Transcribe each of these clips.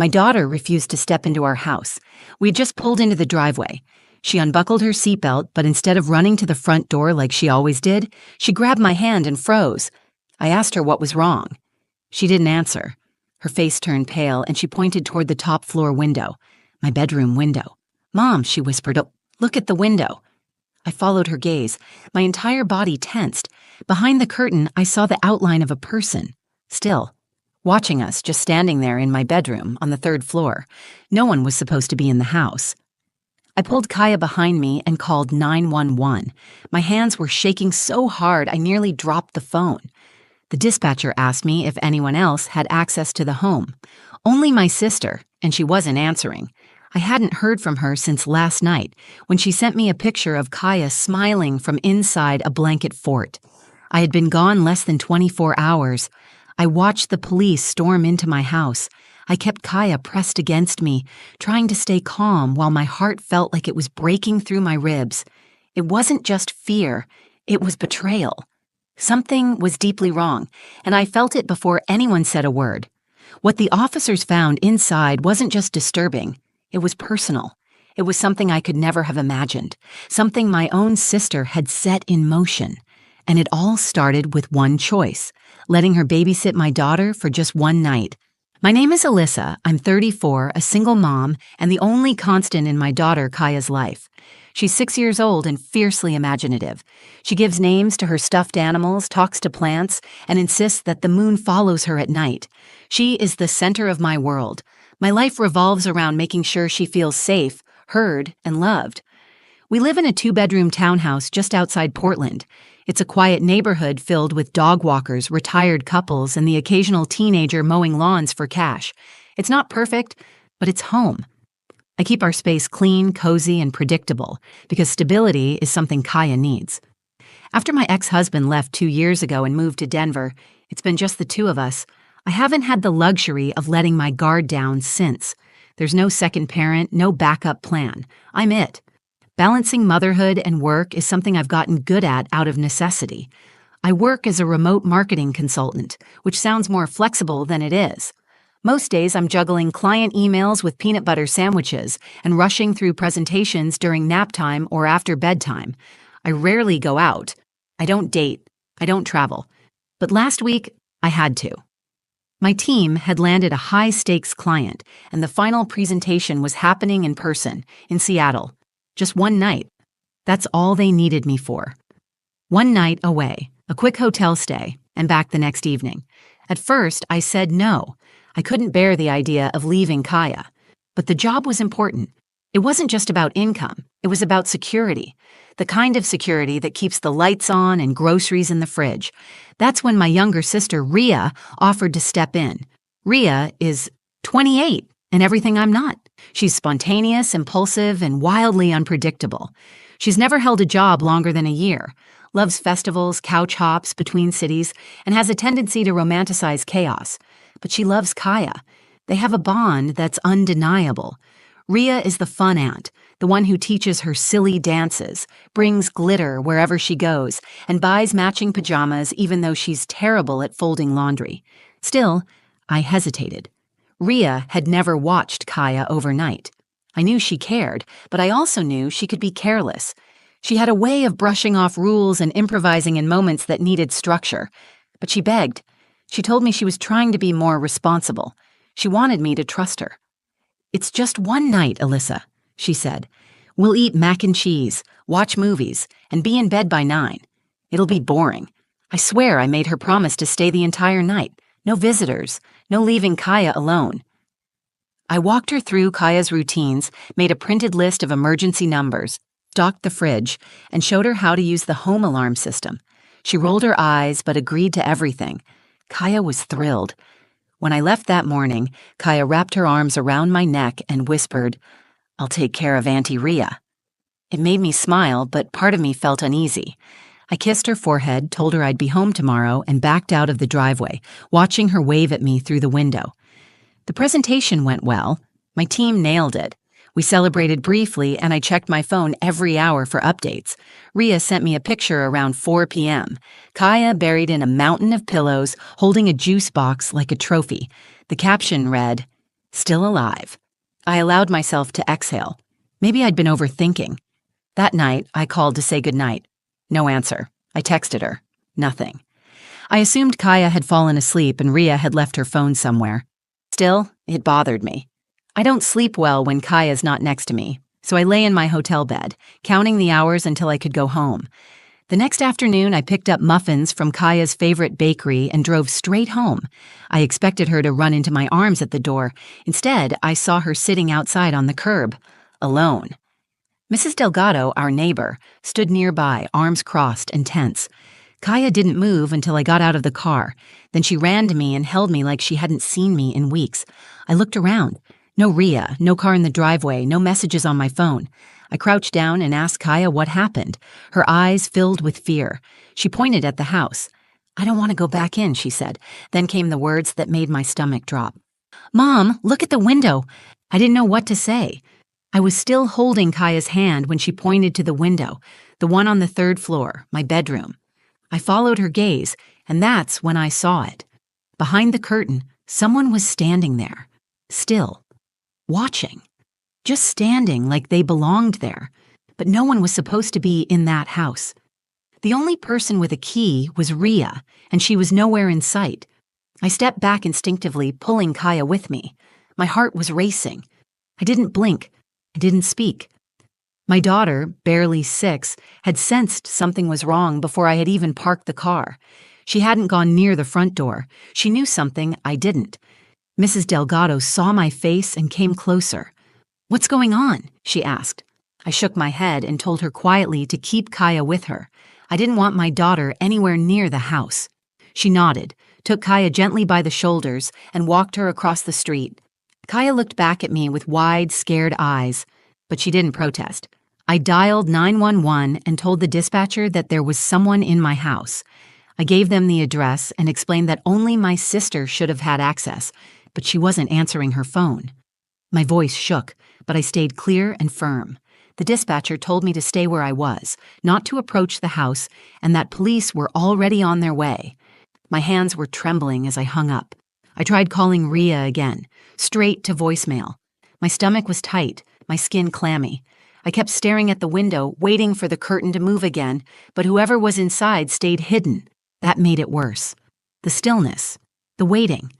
My daughter refused to step into our house. We had just pulled into the driveway. She unbuckled her seatbelt, but instead of running to the front door like she always did, she grabbed my hand and froze. I asked her what was wrong. She didn't answer. Her face turned pale, and she pointed toward the top floor window, my bedroom window. "Mom," she whispered, "oh, look at the window." I followed her gaze. My entire body tensed. Behind the curtain, I saw the outline of a person, still, watching us, just standing there in my bedroom on the third floor. No one was supposed to be in the house. I pulled Kaya behind me and called 911. My hands were shaking so hard I nearly dropped the phone. The dispatcher asked me if anyone else had access to the home. Only my sister, and she wasn't answering. I hadn't heard from her since last night, when she sent me a picture of Kaya smiling from inside a blanket fort. I had been gone less than 24 hours. I watched the police storm into my house. I kept Kaya pressed against me, trying to stay calm while my heart felt like it was breaking through my ribs. It wasn't just fear, it was betrayal. Something was deeply wrong, and I felt it before anyone said a word. What the officers found inside wasn't just disturbing, it was personal. It was something I could never have imagined, something my own sister had set in motion. And it all started with one choice, letting her babysit my daughter for just one night. My name is Alyssa, I'm 34, a single mom, and the only constant in my daughter Kaya's life. She's 6 years old and fiercely imaginative. She gives names to her stuffed animals, talks to plants, and insists that the moon follows her at night. She is the center of my world. My life revolves around making sure she feels safe, heard, and loved. We live in a 2-bedroom townhouse just outside Portland. It's a quiet neighborhood filled with dog walkers, retired couples, and the occasional teenager mowing lawns for cash. It's not perfect, but it's home. I keep our space clean, cozy, and predictable because stability is something Kaya needs. After my ex-husband left 2 years ago and moved to Denver, it's been just the two of us. I haven't had the luxury of letting my guard down since. There's no second parent, no backup plan. I'm it. Balancing motherhood and work is something I've gotten good at out of necessity. I work as a remote marketing consultant, which sounds more flexible than it is. Most days I'm juggling client emails with peanut butter sandwiches and rushing through presentations during nap time or after bedtime. I rarely go out. I don't date. I don't travel. But last week, I had to. My team had landed a high-stakes client, and the final presentation was happening in person, in Seattle. Just one night. That's all they needed me for. One night away, a quick hotel stay, and back the next evening. At first, I said no. I couldn't bear the idea of leaving Kaya. But the job was important. It wasn't just about income. It was about security. The kind of security that keeps the lights on and groceries in the fridge. That's when my younger sister, Rhea, offered to step in. Rhea is 28 and everything I'm not. She's spontaneous, impulsive, and wildly unpredictable. She's never held a job longer than a year, loves festivals, couch hops between cities, and has a tendency to romanticize chaos. But she loves Kaya. They have a bond that's undeniable. Rhea is the fun aunt, the one who teaches her silly dances, brings glitter wherever she goes, and buys matching pajamas even though she's terrible at folding laundry. Still, I hesitated. Rhea had never watched Kaya overnight. I knew she cared, but I also knew she could be careless. She had a way of brushing off rules and improvising in moments that needed structure. But she begged. She told me she was trying to be more responsible. She wanted me to trust her. "It's just one night, Alyssa," she said. "We'll eat mac and cheese, watch movies, and be in bed by 9. It'll be boring. I swear I made her promise to stay the entire night. No visitors, no leaving Kaya alone." I walked her through Kaya's routines, made a printed list of emergency numbers, stocked the fridge, and showed her how to use the home alarm system. She rolled her eyes but agreed to everything. Kaya was thrilled. When I left that morning, Kaya wrapped her arms around my neck and whispered, "I'll take care of Auntie Rhea." It made me smile, but part of me felt uneasy. I kissed her forehead, told her I'd be home tomorrow, and backed out of the driveway, watching her wave at me through the window. The presentation went well. My team nailed it. We celebrated briefly, and I checked my phone every hour for updates. Rhea sent me a picture around 4 p.m. Kaya buried in a mountain of pillows, holding a juice box like a trophy. The caption read, Still alive. I allowed myself to exhale. Maybe I'd been overthinking. That night, I called to say goodnight. No answer. I texted her. Nothing. I assumed Kaya had fallen asleep and Rhea had left her phone somewhere. Still, it bothered me. I don't sleep well when Kaya's not next to me, so I lay in my hotel bed, counting the hours until I could go home. The next afternoon, I picked up muffins from Kaya's favorite bakery and drove straight home. I expected her to run into my arms at the door. Instead, I saw her sitting outside on the curb, alone. Mrs. Delgado, our neighbor, stood nearby, arms crossed and tense. Kaya didn't move until I got out of the car. Then she ran to me and held me like she hadn't seen me in weeks. I looked around. No Rhea, no car in the driveway, no messages on my phone. I crouched down and asked Kaya what happened. Her eyes filled with fear. She pointed at the house. "I don't want to go back in," she said. Then came the words that made my stomach drop. "Mom, look at the window." I didn't know what to say. I was still holding Kaya's hand when she pointed to the window, the one on the third floor, my bedroom. I followed her gaze, and that's when I saw it. Behind the curtain, someone was standing there, still, watching, just standing like they belonged there, but no one was supposed to be in that house. The only person with a key was Rhea, and she was nowhere in sight. I stepped back instinctively, pulling Kaya with me. My heart was racing. I didn't blink. I didn't speak. My daughter, barely 6, had sensed something was wrong before I had even parked the car. She hadn't gone near the front door. She knew something I didn't. Mrs. Delgado saw my face and came closer. "What's going on?" she asked. I shook my head and told her quietly to keep Kaya with her. I didn't want my daughter anywhere near the house. She nodded, took Kaya gently by the shoulders, and walked her across the street. Kaya looked back at me with wide, scared eyes, but she didn't protest. I dialed 911 and told the dispatcher that there was someone in my house. I gave them the address and explained that only my sister should have had access, but she wasn't answering her phone. My voice shook, but I stayed clear and firm. The dispatcher told me to stay where I was, not to approach the house, and that police were already on their way. My hands were trembling as I hung up. I tried calling Rhea again, straight to voicemail. My stomach was tight, my skin clammy. I kept staring at the window, waiting for the curtain to move again, but whoever was inside stayed hidden. That made it worse. The stillness. The waiting.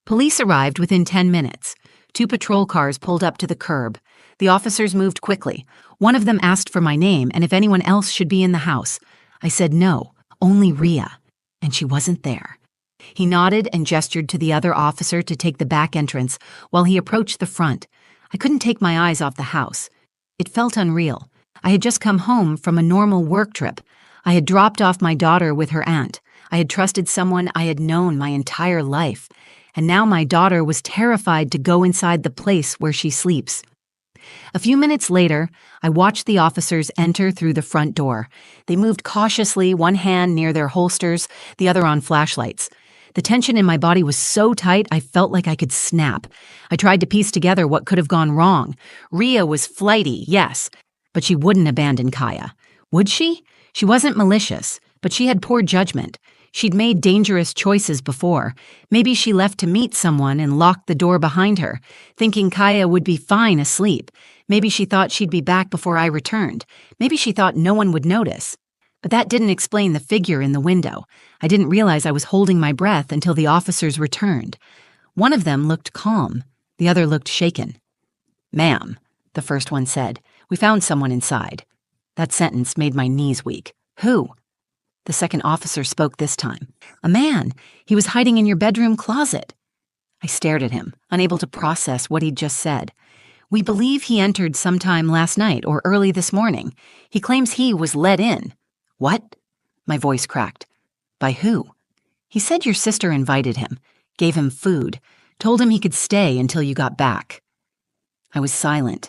Police arrived within 10 minutes. 2 patrol cars pulled up to the curb. The officers moved quickly. One of them asked for my name and if anyone else should be in the house. I said no, only Rhea. And she wasn't there. He nodded and gestured to the other officer to take the back entrance while he approached the front. I couldn't take my eyes off the house. It felt unreal. I had just come home from a normal work trip. I had dropped off my daughter with her aunt. I had trusted someone I had known my entire life. And now my daughter was terrified to go inside the place where she sleeps. A few minutes later, I watched the officers enter through the front door. They moved cautiously, one hand near their holsters, the other on flashlights. The tension in my body was so tight I felt like I could snap. I tried to piece together what could have gone wrong. Rhea was flighty, yes, but she wouldn't abandon Kaya. Would she? She wasn't malicious, but she had poor judgment. She'd made dangerous choices before. Maybe she left to meet someone and locked the door behind her, thinking Kaya would be fine asleep. Maybe she thought she'd be back before I returned. Maybe she thought no one would notice. But that didn't explain the figure in the window. I didn't realize I was holding my breath until the officers returned. One of them looked calm. The other looked shaken. "Ma'am," the first one said, "we found someone inside." That sentence made my knees weak. "Who?" The second officer spoke this time. "A man. He was hiding in your bedroom closet." I stared at him, unable to process what he'd just said. "We believe he entered sometime last night or early this morning. He claims he was let in." "What?" My voice cracked. "By who?" "He said your sister invited him, gave him food, told him he could stay until you got back." I was silent.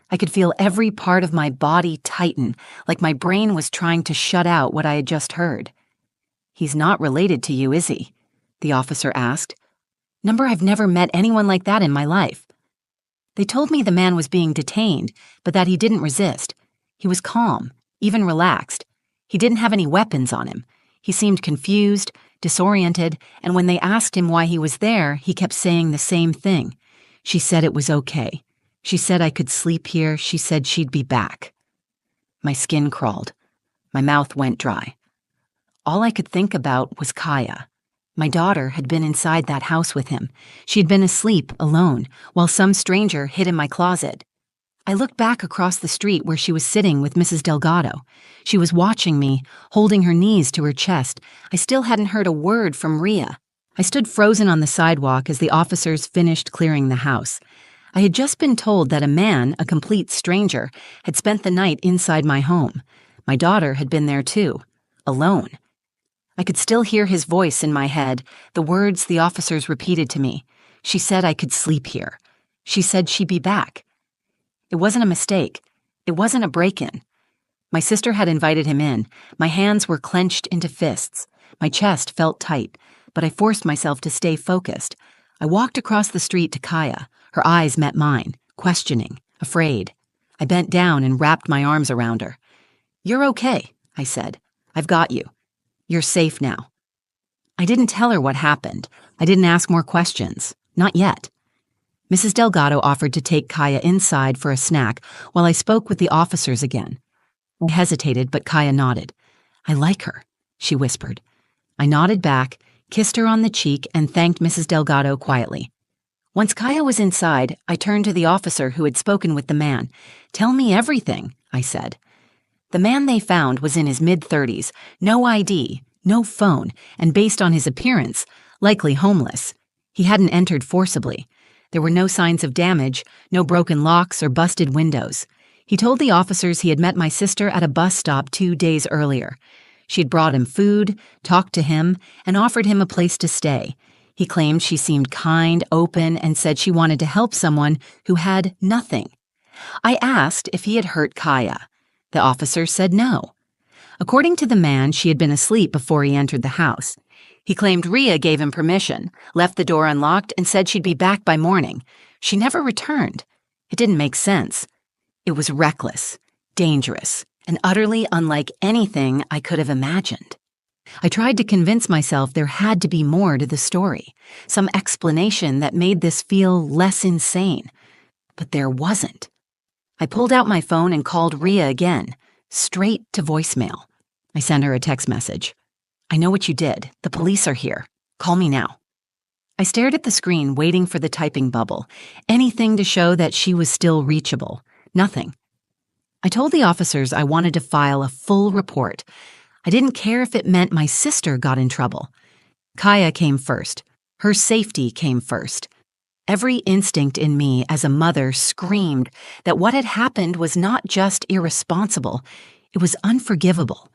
I could feel every part of my body tighten, like my brain was trying to shut out what I had just heard. "He's not related to you, is he?" the officer asked. I've never met anyone like that in my life. They told me the man was being detained, but that he didn't resist. He was calm, even relaxed. He didn't have any weapons on him. He seemed confused, disoriented, and when they asked him why he was there, he kept saying the same thing. She said it was okay. She said I could sleep here. She said she'd be back. My skin crawled. My mouth went dry. All I could think about was Kaya. My daughter had been inside that house with him. She had been asleep, alone, while some stranger hid in my closet. I looked back across the street where she was sitting with Mrs. Delgado. She was watching me, holding her knees to her chest. I still hadn't heard a word from Rhea. I stood frozen on the sidewalk as the officers finished clearing the house. I had just been told that a man, a complete stranger, had spent the night inside my home. My daughter had been there too, alone. I could still hear his voice in my head, the words the officers repeated to me. She said I could sleep here. She said she'd be back. It wasn't a mistake. It wasn't a break-in. My sister had invited him in. My hands were clenched into fists. My chest felt tight, but I forced myself to stay focused. I walked across the street to Kaya. Her eyes met mine, questioning, afraid. I bent down and wrapped my arms around her. "You're okay," I said. "I've got you. You're safe now." I didn't tell her what happened. I didn't ask more questions. Not yet. Mrs. Delgado offered to take Kaya inside for a snack while I spoke with the officers again. I hesitated, but Kaya nodded. "I like her," she whispered. I nodded back, kissed her on the cheek, and thanked Mrs. Delgado quietly. Once Kaya was inside, I turned to the officer who had spoken with the man. "Tell me everything," I said. The man they found was in his mid-30s, no ID, no phone, and based on his appearance, likely homeless. He hadn't entered forcibly. There were no signs of damage, no broken locks or busted windows. He told the officers he had met my sister at a bus stop 2 days earlier. She had brought him food, talked to him, and offered him a place to stay. He claimed she seemed kind, open, and said she wanted to help someone who had nothing. I asked if he had hurt Kaya. The officer said no. According to the man, she had been asleep before he entered the house. He claimed Rhea gave him permission, left the door unlocked, and said she'd be back by morning. She never returned. It didn't make sense. It was reckless, dangerous, and utterly unlike anything I could have imagined. I tried to convince myself there had to be more to the story, some explanation that made this feel less insane. But there wasn't. I pulled out my phone and called Rhea again, straight to voicemail. I sent her a text message. "I know what you did. The police are here. Call me now." I stared at the screen, waiting for the typing bubble. Anything to show that she was still reachable. Nothing. I told the officers I wanted to file a full report. I didn't care if it meant my sister got in trouble. Kaya came first. Her safety came first. Every instinct in me as a mother screamed that what had happened was not just irresponsible, it was unforgivable.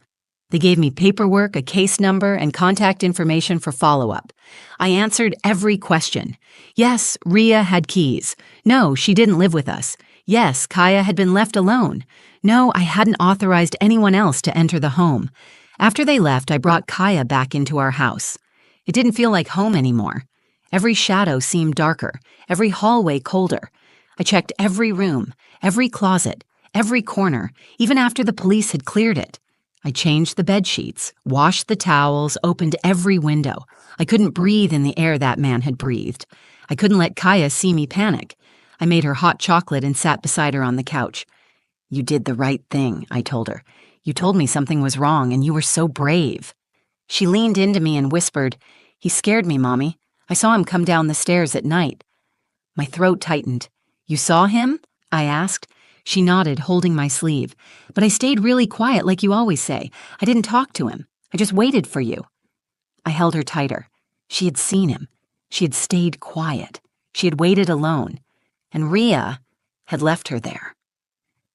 They gave me paperwork, a case number, and contact information for follow-up. I answered every question. Yes, Rhea had keys. No, she didn't live with us. Yes, Kaya had been left alone. No, I hadn't authorized anyone else to enter the home. After they left, I brought Kaya back into our house. It didn't feel like home anymore. Every shadow seemed darker, every hallway colder. I checked every room, every closet, every corner, even after the police had cleared it. I changed the bed sheets, washed the towels, opened every window. I couldn't breathe in the air that man had breathed. I couldn't let Kaya see me panic. I made her hot chocolate and sat beside her on the couch. "You did the right thing," I told her. "You told me something was wrong, and you were so brave." She leaned into me and whispered, "He scared me, Mommy. I saw him come down the stairs at night." My throat tightened. "You saw him?" I asked. She nodded, holding my sleeve. "But I stayed really quiet like you always say. I didn't talk to him. I just waited for you." I held her tighter. She had seen him. She had stayed quiet. She had waited alone. And Rhea had left her there.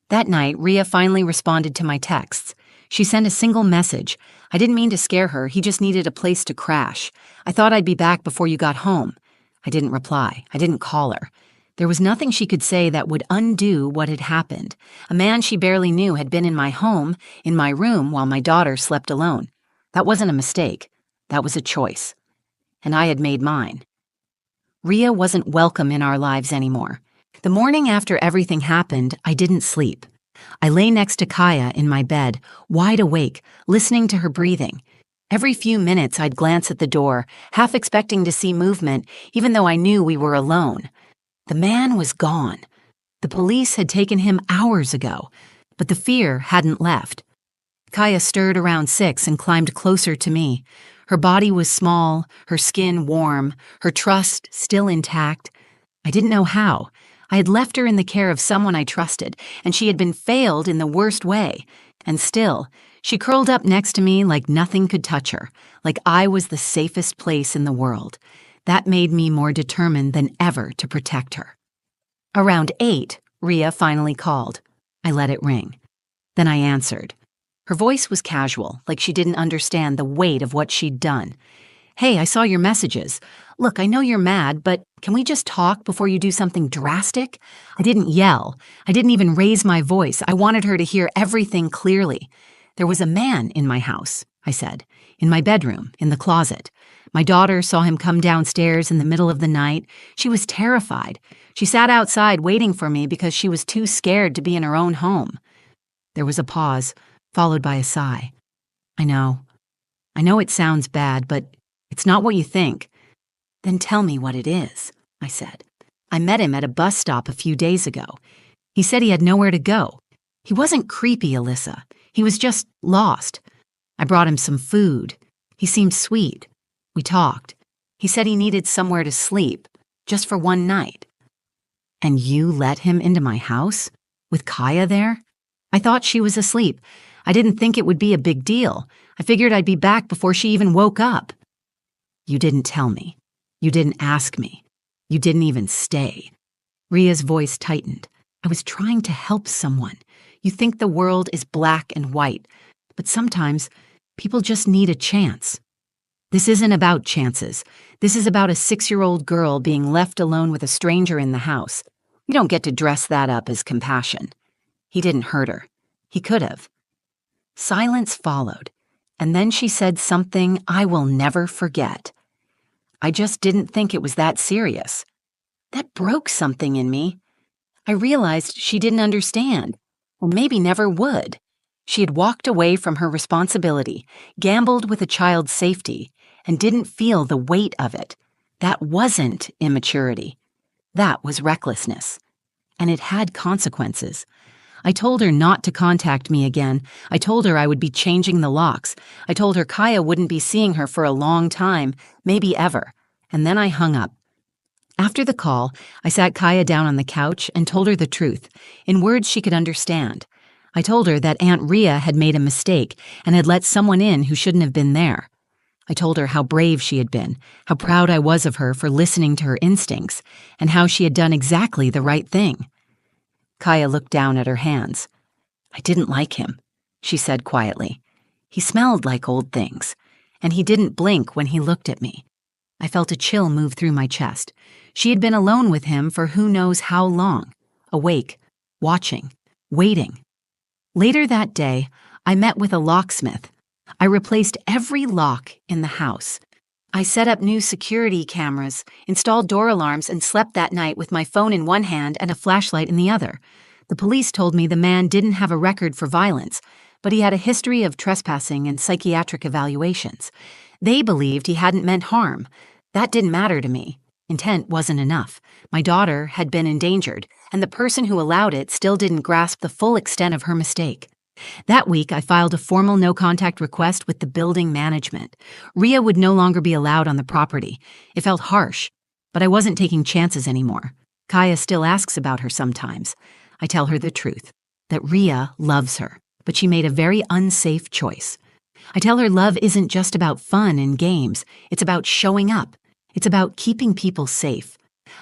That night, Rhea finally responded to my texts. She sent a single message. "I didn't mean to scare her. He just needed a place to crash. I thought I'd be back before you got home." I didn't reply. I didn't call her. There was nothing she could say that would undo what had happened. A man she barely knew had been in my home, in my room, while my daughter slept alone. That wasn't a mistake. That was a choice. And I had made mine. Rhea wasn't welcome in our lives anymore. The morning after everything happened, I didn't sleep. I lay next to Kaya in my bed, wide awake, listening to her breathing. Every few minutes I'd glance at the door, half expecting to see movement, even though I knew we were alone. The man was gone. The police had taken him hours ago, but the fear hadn't left. Kaya stirred around 6 and climbed closer to me. Her body was small, her skin warm, her trust still intact. I didn't know how. I had left her in the care of someone I trusted, and she had been failed in the worst way. And still, she curled up next to me like nothing could touch her, like I was the safest place in the world. That made me more determined than ever to protect her. Around 8, Rhea finally called. I let it ring. Then I answered. Her voice was casual, like she didn't understand the weight of what she'd done. Hey, I saw your messages. Look, I know you're mad, but can we just talk before you do something drastic? I didn't yell. I didn't even raise my voice. I wanted her to hear everything clearly. There was a man in my house, I said. In my bedroom, in the closet. My daughter saw him come downstairs in the middle of the night. She was terrified. She sat outside waiting for me because she was too scared to be in her own home. There was a pause, followed by a sigh. I know it sounds bad, but it's not what you think. Then tell me what it is, I said. I met him at a bus stop a few days ago. He said he had nowhere to go. He wasn't creepy, Alyssa. He was just lost. I brought him some food. He seemed sweet. We talked. He said he needed somewhere to sleep, just for one night. And you let him into my house? With Kaya there? I thought she was asleep. I didn't think it would be a big deal. I figured I'd be back before she even woke up. You didn't tell me. You didn't ask me. You didn't even stay. Rhea's voice tightened. I was trying to help someone. You think the world is black and white, but sometimes people just need a chance. This isn't about chances. This is about a 6-year-old girl being left alone with a stranger in the house. You don't get to dress that up as compassion. He didn't hurt her. He could have. Silence followed, and then she said something I will never forget. I just didn't think it was that serious. That broke something in me. I realized she didn't understand, or maybe never would. She had walked away from her responsibility, gambled with a child's safety, and didn't feel the weight of it. That wasn't immaturity. That was recklessness. And it had consequences. I told her not to contact me again. I told her I would be changing the locks. I told her Kaya wouldn't be seeing her for a long time, maybe ever. And then I hung up. After the call, I sat Kaya down on the couch and told her the truth, in words she could understand. I told her that Aunt Rhea had made a mistake and had let someone in who shouldn't have been there. I told her how brave she had been, how proud I was of her for listening to her instincts, and how she had done exactly the right thing. Kaya looked down at her hands. I didn't like him, she said quietly. He smelled like old things, and he didn't blink when he looked at me. I felt a chill move through my chest. She had been alone with him for who knows how long, awake, watching, waiting. Later that day, I met with a locksmith. I replaced every lock in the house. I set up new security cameras, installed door alarms, and slept that night with my phone in one hand and a flashlight in the other. The police told me the man didn't have a record for violence, but he had a history of trespassing and psychiatric evaluations. They believed he hadn't meant harm. That didn't matter to me. Intent wasn't enough. My daughter had been endangered, and the person who allowed it still didn't grasp the full extent of her mistake. That week, I filed a formal no-contact request with the building management. Rhea would no longer be allowed on the property. It felt harsh, but I wasn't taking chances anymore. Kaya still asks about her sometimes. I tell her the truth, that Rhea loves her, but she made a very unsafe choice. I tell her love isn't just about fun and games. It's about showing up. It's about keeping people safe.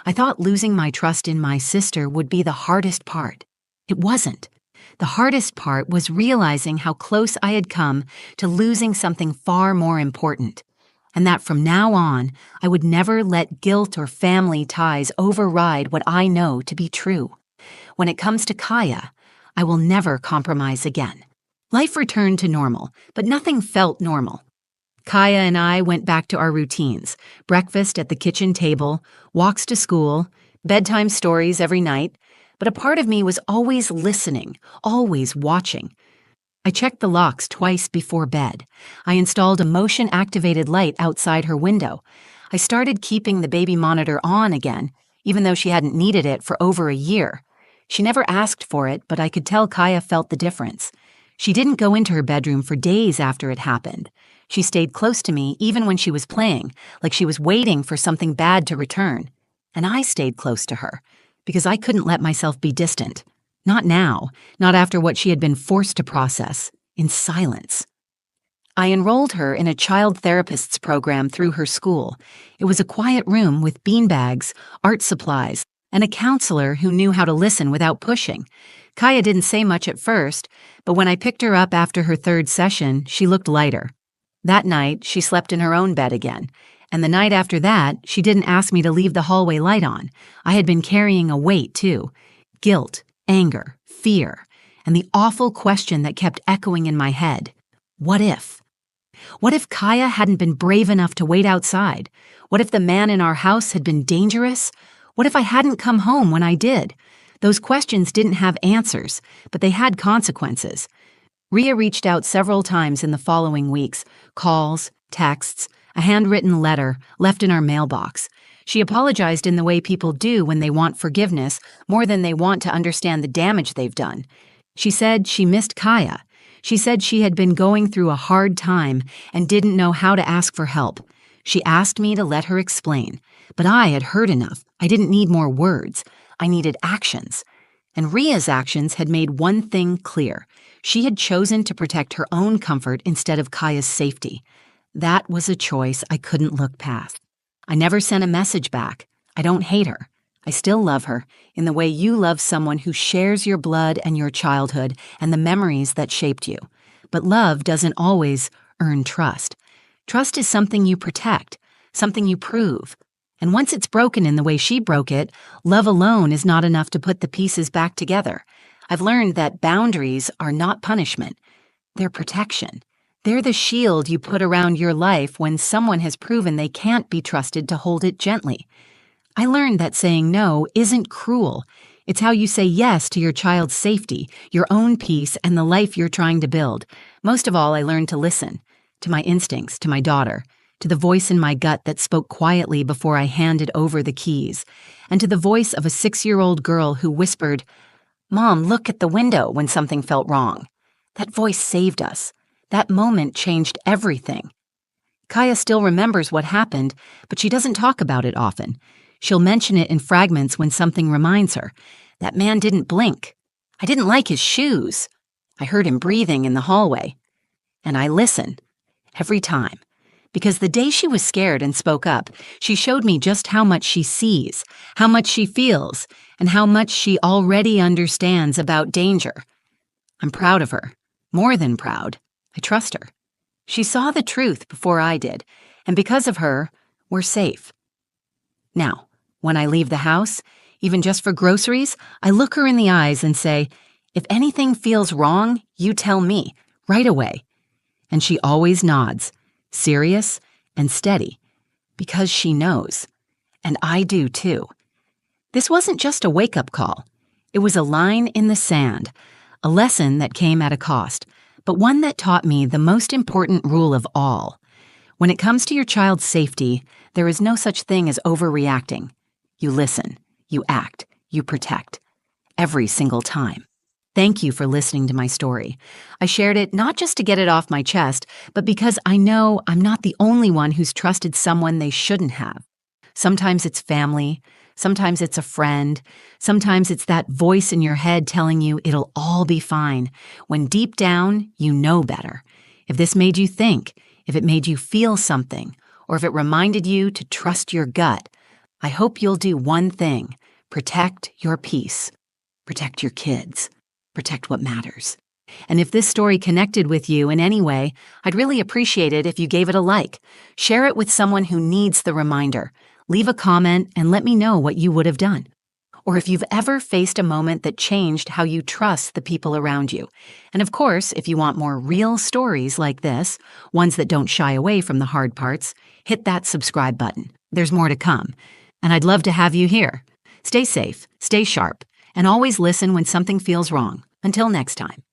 I thought losing my trust in my sister would be the hardest part. It wasn't. The hardest part was realizing how close I had come to losing something far more important, and that from now on, I would never let guilt or family ties override what I know to be true. When it comes to Kaya, I will never compromise again. Life returned to normal, but nothing felt normal. Kaya and I went back to our routines, breakfast at the kitchen table, walks to school, bedtime stories every night, but a part of me was always listening, always watching. I checked the locks twice before bed. I installed a motion-activated light outside her window. I started keeping the baby monitor on again, even though she hadn't needed it for over a year. She never asked for it, but I could tell Kaya felt the difference. She didn't go into her bedroom for days after it happened. She stayed close to me even when she was playing, like she was waiting for something bad to return. And I stayed close to her, because I couldn't let myself be distant. Not now, not after what she had been forced to process, in silence. I enrolled her in a child therapist's program through her school. It was a quiet room with beanbags, art supplies, and a counselor who knew how to listen without pushing. Kaya didn't say much at first, but when I picked her up after her third session, she looked lighter. That night, she slept in her own bed again, and the night after that, she didn't ask me to leave the hallway light on. I had been carrying a weight, too. Guilt, anger, fear, and the awful question that kept echoing in my head. What if? What if Kaya hadn't been brave enough to wait outside? What if the man in our house had been dangerous? What if I hadn't come home when I did? Those questions didn't have answers, but they had consequences. Rhea reached out several times in the following weeks, calls, texts, a handwritten letter left in our mailbox. She apologized in the way people do when they want forgiveness more than they want to understand the damage they've done. She said she missed Kaya. She said she had been going through a hard time and didn't know how to ask for help. She asked me to let her explain, but I had heard enough. I didn't need more words. I needed actions. And Rhea's actions had made one thing clear. She had chosen to protect her own comfort instead of Kaya's safety. That was a choice I couldn't look past. I never sent a message back. I don't hate her. I still love her in the way you love someone who shares your blood and your childhood and the memories that shaped you. But love doesn't always earn trust. Trust is something you protect, something you prove. And once it's broken in the way she broke it, love alone is not enough to put the pieces back together. I've learned that boundaries are not punishment. They're protection. They're the shield you put around your life when someone has proven they can't be trusted to hold it gently. I learned that saying no isn't cruel. It's how you say yes to your child's safety, your own peace, and the life you're trying to build. Most of all, I learned to listen. To my instincts, to my daughter, to the voice in my gut that spoke quietly before I handed over the keys, and to the voice of a 6-year-old girl who whispered, "Mom, look at the window," when something felt wrong. That voice saved us. That moment changed everything. Kaya still remembers what happened, but she doesn't talk about it often. She'll mention it in fragments when something reminds her. That man didn't blink. I didn't like his shoes. I heard him breathing in the hallway. And I listen. Every time. Because the day she was scared and spoke up, she showed me just how much she sees, how much she feels, and how much she already understands about danger. I'm proud of her. More than proud. I trust her. She saw the truth before I did, and because of her, we're safe. Now, when I leave the house, even just for groceries, I look her in the eyes and say, "If anything feels wrong, you tell me, right away." And she always nods, serious and steady, because she knows. And I do too. This wasn't just a wake-up call. It was a line in the sand, a lesson that came at a cost, but one that taught me the most important rule of all. When it comes to your child's safety, there is no such thing as overreacting. You listen, you act, you protect. Every single time. Thank you for listening to my story. I shared it not just to get it off my chest, but because I know I'm not the only one who's trusted someone they shouldn't have. Sometimes it's family, sometimes it's a friend, sometimes it's that voice in your head telling you it'll all be fine, when deep down you know better. If this made you think, if it made you feel something, or if it reminded you to trust your gut, I hope you'll do one thing: protect your peace, protect your kids. Protect what matters. And if this story connected with you in any way, I'd really appreciate it if you gave it a like. Share it with someone who needs the reminder. Leave a comment and let me know what you would have done. Or if you've ever faced a moment that changed how you trust the people around you. And of course, if you want more real stories like this, ones that don't shy away from the hard parts, hit that subscribe button. There's more to come. And I'd love to have you here. Stay safe, stay sharp, and always listen when something feels wrong. Until next time.